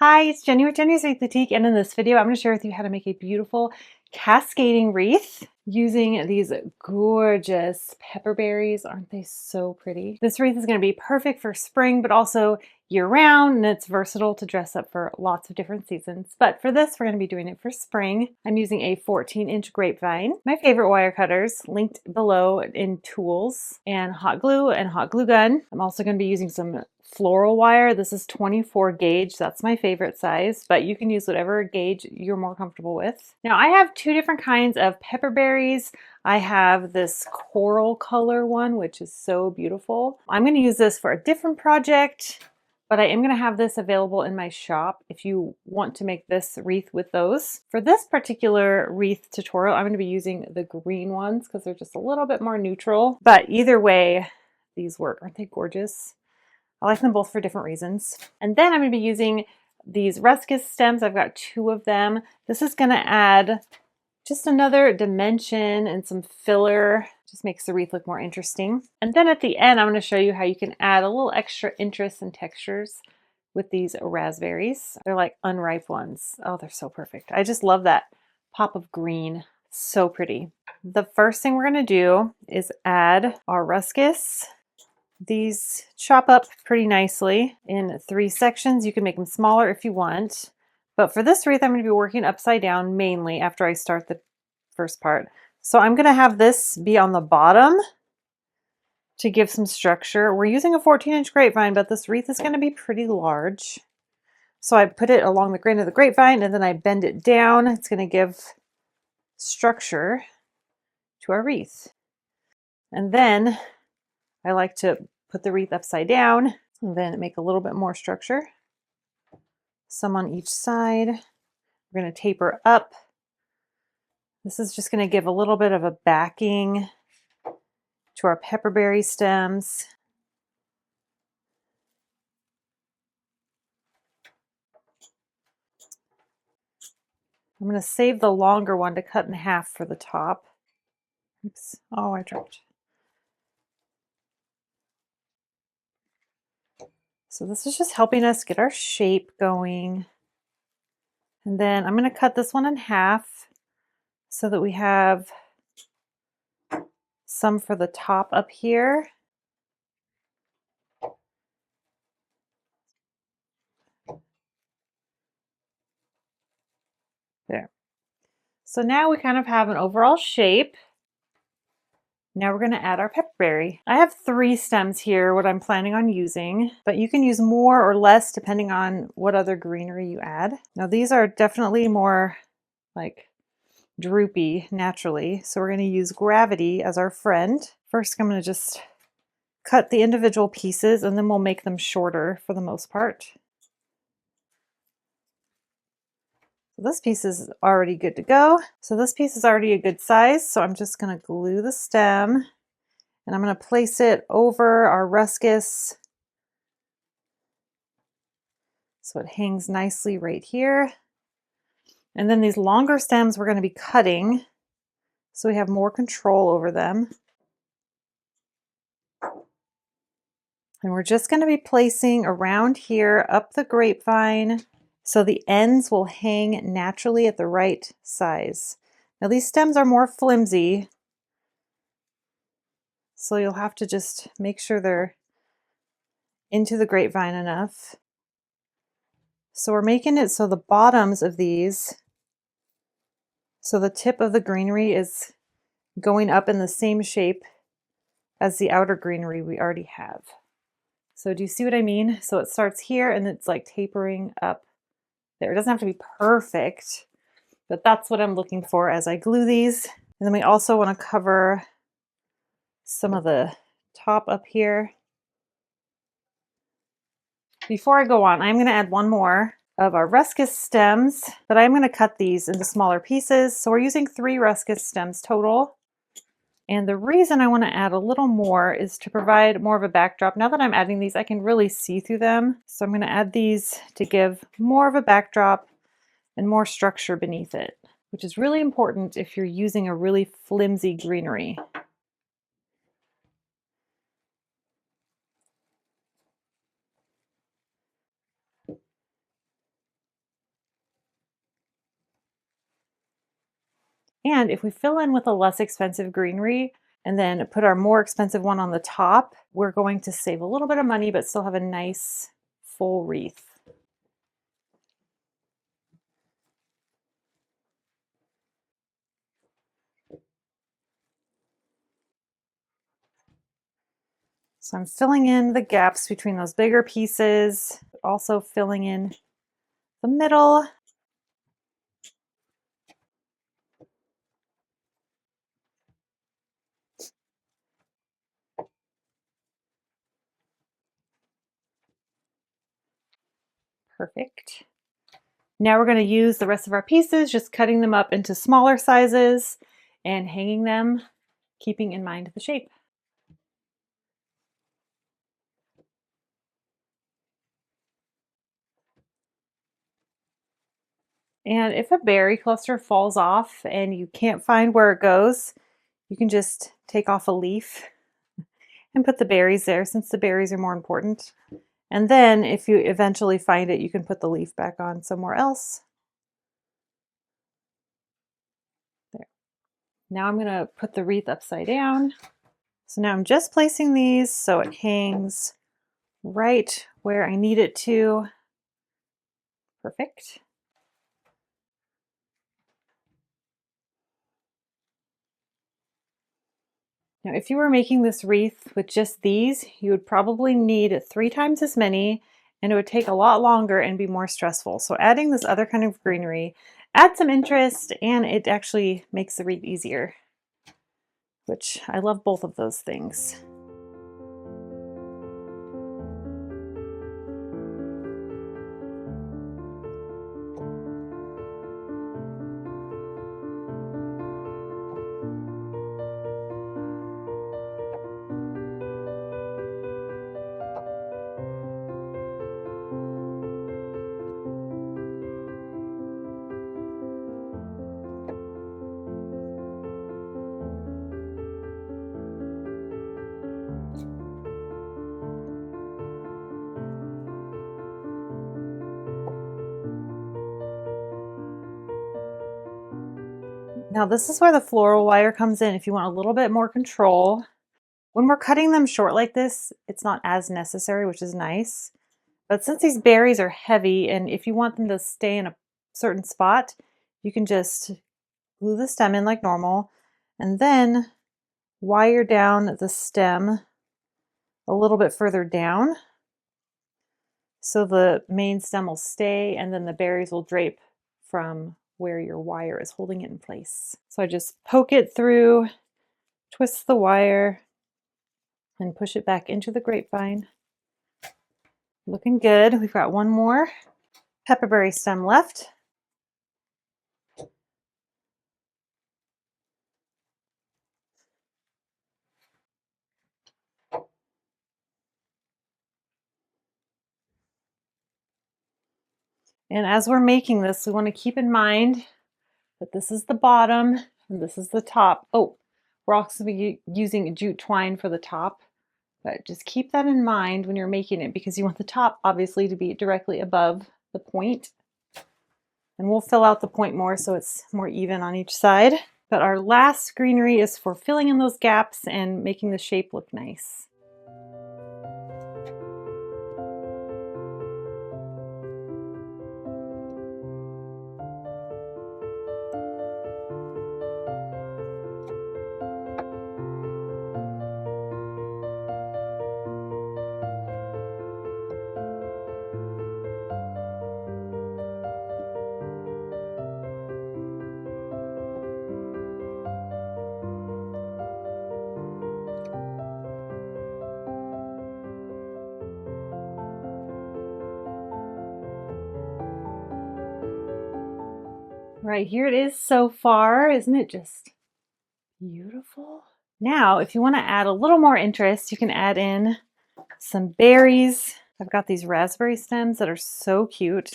Hi, it's Jenny with Jenny's Wreath Boutique, and in this video I'm going to share with you how to make a beautiful cascading wreath using these gorgeous pepper berries. Aren't they so pretty? This wreath is going to be perfect for spring, but also year-round, and it's versatile to dress up for lots of different seasons. But for this, we're going to be doing it for spring. I'm using a 14-inch grapevine, my favorite wire cutters, linked below in tools, and hot glue gun. I'm also going to be using some floral wire. This is 24 gauge. That's my favorite size, but you can use whatever gauge you're more comfortable with. Now I have two different kinds of pepper berries. I have this coral color one, which is so beautiful. I'm going to use this for a different project, but I am going to have this available in my shop if you want to make this wreath with those. For this particular wreath tutorial, I'm going to be using the green ones because they're just a little bit more neutral, but either way, these work. Aren't they gorgeous? I like them both for different reasons. And then I'm going to be using these ruscus stems. I've got two of them. This is going to add just another dimension and some filler. Just makes the wreath look more interesting. And then at the end, I'm going to show you how you can add a little extra interest and textures with these raspberries. They're like unripe ones. Oh, they're so perfect. I just love that pop of green. So pretty. The first thing we're going to do is add our ruscus. These chop up pretty nicely in 3 sections. You can make them smaller if you want. But for this wreath, I'm going to be working upside down mainly after I start the first part. So I'm going to have this be on the bottom to give some structure. We're using a 14-inch grapevine, but this wreath is going to be pretty large. So I put it along the grain of the grapevine and then I bend it down. It's going to give structure to our wreath. And then I like to put the wreath upside down and then make a little bit more structure. Some on each side. We're going to taper up. This is just going to give a little bit of a backing to our pepperberry stems. I'm going to save the longer one to cut in half for the top. Oops. Oh, I dropped. So this is just helping us get our shape going. And then I'm going to cut this one in half so that we have some for the top up here. There. So now we kind of have an overall shape. Now we're going to add our pepperberry. I have 3 stems here, what I'm planning on using, but you can use more or less depending on what other greenery you add. Now these are definitely more like droopy naturally, so we're going to use gravity as our friend. First, I'm going to just cut the individual pieces and then we'll make them shorter for the most part. So this piece is already good to go. So this piece is already a good size. So I'm just going to glue the stem and I'm going to place it over our ruscus so it hangs nicely right here. And then these longer stems we're going to be cutting so we have more control over them. And we're just going to be placing around here up the grapevine so the ends will hang naturally at the right size. Now these stems are more flimsy, so you'll have to just make sure they're into the grapevine enough. So we're making it so the bottoms of these, so the tip of the greenery is going up in the same shape as the outer greenery we already have. So do you see what I mean? So it starts here and it's like tapering up there. It doesn't have to be perfect, but that's what I'm looking for as I glue these. And then we also want to cover some of the top up here. Before I go on, I'm going to add one more of our ruscus stems, but I'm going to cut these into smaller pieces. So we're using 3 ruscus stems total. And the reason I want to add a little more is to provide more of a backdrop. Now that I'm adding these, I can really see through them. So I'm going to add these to give more of a backdrop and more structure beneath it, which is really important if you're using a really flimsy greenery. And if we fill in with a less expensive greenery and then put our more expensive one on the top, we're going to save a little bit of money but still have a nice full wreath. So I'm filling in the gaps between those bigger pieces, also filling in the middle. Perfect. Now we're going to use the rest of our pieces, just cutting them up into smaller sizes and hanging them, keeping in mind the shape. And if a berry cluster falls off and you can't find where it goes, you can just take off a leaf and put the berries there, since the berries are more important. And then if you eventually find it, you can put the leaf back on somewhere else. There. Now I'm going to put the wreath upside down. So now I'm just placing these so it hangs right where I need it to. Perfect. Now, if you were making this wreath with just these, you would probably need 3 times as many, and it would take a lot longer and be more stressful. So adding this other kind of greenery adds some interest, and it actually makes the wreath easier, which I love both of those things. Now this is where the floral wire comes in if you want a little bit more control. When we're cutting them short like this, it's not as necessary, which is nice. But since these berries are heavy, and if you want them to stay in a certain spot, you can just glue the stem in like normal, and then wire down the stem a little bit further down so the main stem will stay, and then the berries will drape from where your wire is holding it in place. So I just poke it through, twist the wire, and push it back into the grapevine. Looking good. We've got one more pepperberry stem left. And as we're making this, we want to keep in mind that this is the bottom and this is the top. Oh, we're also using jute twine for the top, but just keep that in mind when you're making it, because you want the top obviously to be directly above the point. And we'll fill out the point more so it's more even on each side. But our last greenery is for filling in those gaps and making the shape look nice. Right, here it is so far. Isn't it just beautiful? Now, if you want to add a little more interest, you can add in some berries. I've got these raspberry stems that are so cute.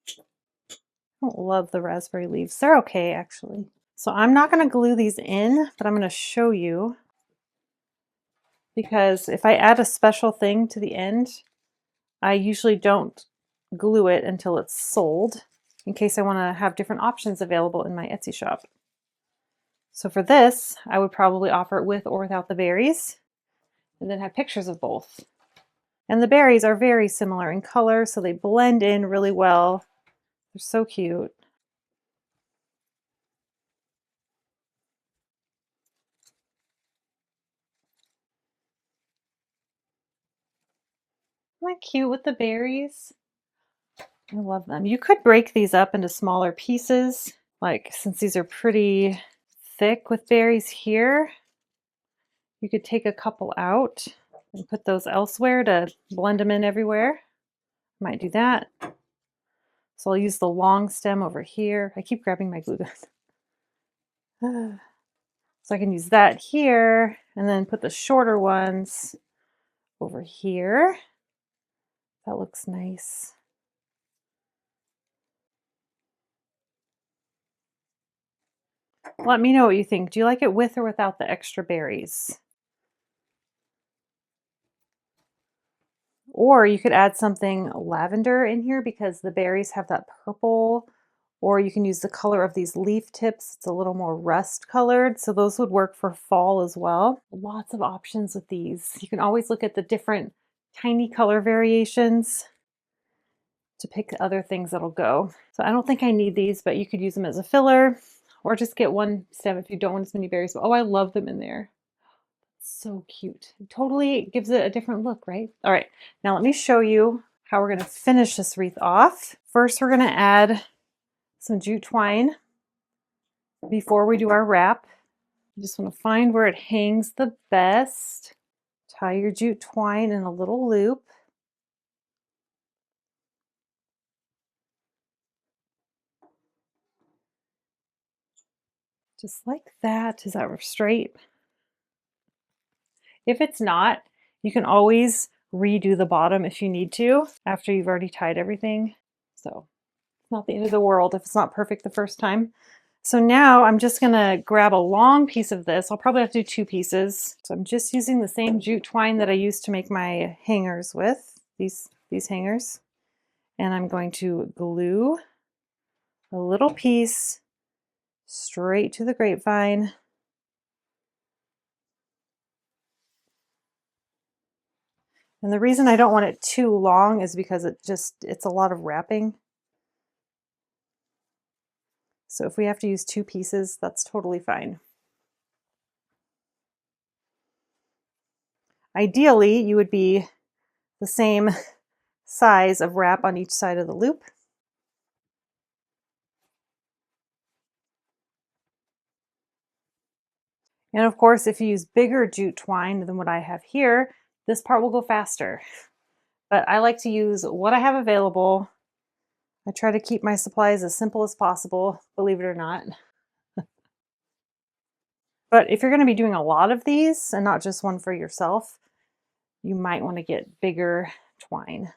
I don't love the raspberry leaves. They're okay, actually. So I'm not going to glue these in, but I'm going to show you, because if I add a special thing to the end, I usually don't glue it until it's sold. in case I want to have different options available in my Etsy shop. So for this, I would probably offer it with or without the berries, and then have pictures of both. And the berries are very similar in color, so they blend in really well. They're so cute. Isn't that cute with the berries? I love them. You could break these up into smaller pieces, like since these are pretty thick with berries here, you could take a couple out and put those elsewhere to blend them in everywhere. Might do that. So I'll use the long stem over here. I keep grabbing my glue gun. So I can use that here and then put the shorter ones over here. That looks nice. Let me know what you think. Do you like it with or without the extra berries? Or you could add something lavender in here because the berries have that purple, or you can use the color of these leaf tips. It's a little more rust colored, so those would work for fall as well. Lots of options with these. You can always look at the different tiny color variations to pick other things that'll go. So I don't think I need these, but you could use them as a filler or just get one stem if you don't want as many berries. But oh, I love them in there. So cute. It totally gives it a different look, right? All right, now let me show you how we're gonna finish this wreath off. First, we're gonna add some jute twine before we do our wrap. You just wanna find where it hangs the best. Tie your jute twine in a little loop. Just like that. Is that straight? If it's not, you can always redo the bottom if you need to after you've already tied everything. So it's not the end of the world if it's not perfect the first time. So now I'm just gonna grab a long piece of this. I'll probably have to do 2 pieces. So I'm just using the same jute twine that I used to make my hangers with, these hangers. And I'm going to glue a little piece straight to the grapevine. And the reason I don't want it too long is because it's a lot of wrapping. So if we have to use 2 pieces, that's totally fine. Ideally, you would be the same size of wrap on each side of the loop. And of course, if you use bigger jute twine than what I have here, this part will go faster. But I like to use what I have available. I try to keep my supplies as simple as possible, believe it or not. But if you're going to be doing a lot of these and not just one for yourself, you might want to get bigger twine.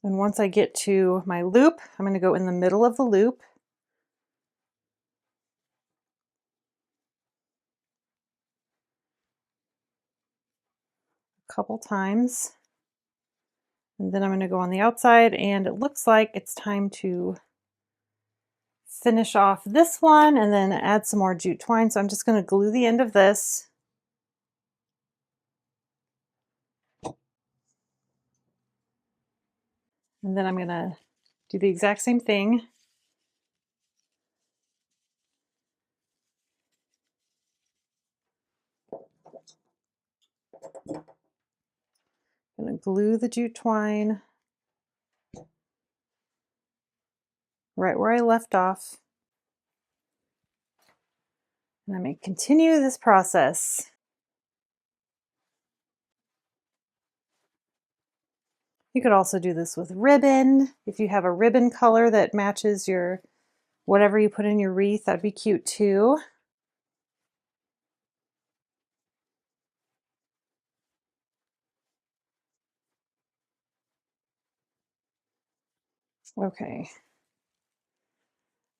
And once I get to my loop, I'm going to go in the middle of the loop. A couple times. And then I'm going to go on the outside, and it looks like it's time to finish off this one and then add some more jute twine. So I'm just going to glue the end of this. And then I'm going to do the exact same thing. I'm going to glue the jute twine right where I left off. And I'm going to continue this process. You could also do this with ribbon. If you have a ribbon color that matches your whatever you put in your wreath, that'd be cute too. Okay.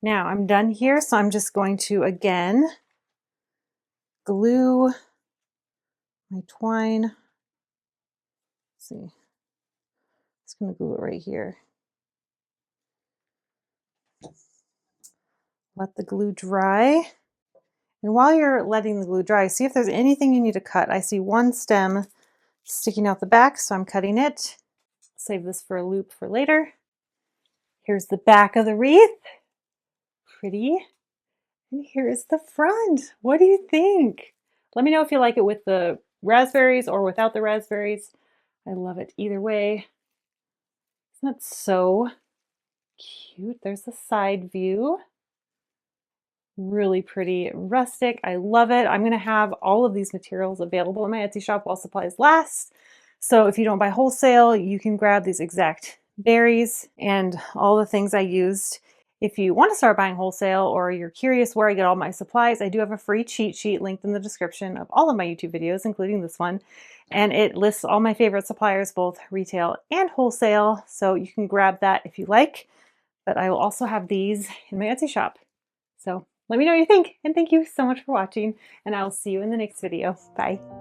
Now I'm done here, so I'm just going to again glue my twine. Let's see. Let's gonna glue it right here. Let the glue dry. And while you're letting the glue dry, see if there's anything you need to cut. I see one stem sticking out the back, so I'm cutting it. Save this for a loop for later. Here's the back of the wreath. Pretty. And here's the front. What do you think? Let me know if you like it with the raspberries or without the raspberries. I love it either way. Isn't that so cute? There's the side view. Really pretty rustic. I love it. I'm going to have all of these materials available in my Etsy shop while supplies last. So if you don't buy wholesale, you can grab these exact berries and all the things I used. If you want to start buying wholesale or you're curious where I get all my supplies, I do have a free cheat sheet linked in the description of all of my YouTube videos, including this one. And it lists all my favorite suppliers, both retail and wholesale. So you can grab that if you like. But I will also have these in my Etsy shop. So let me know what you think, and thank you so much for watching, and I'll see you in the next video. Bye.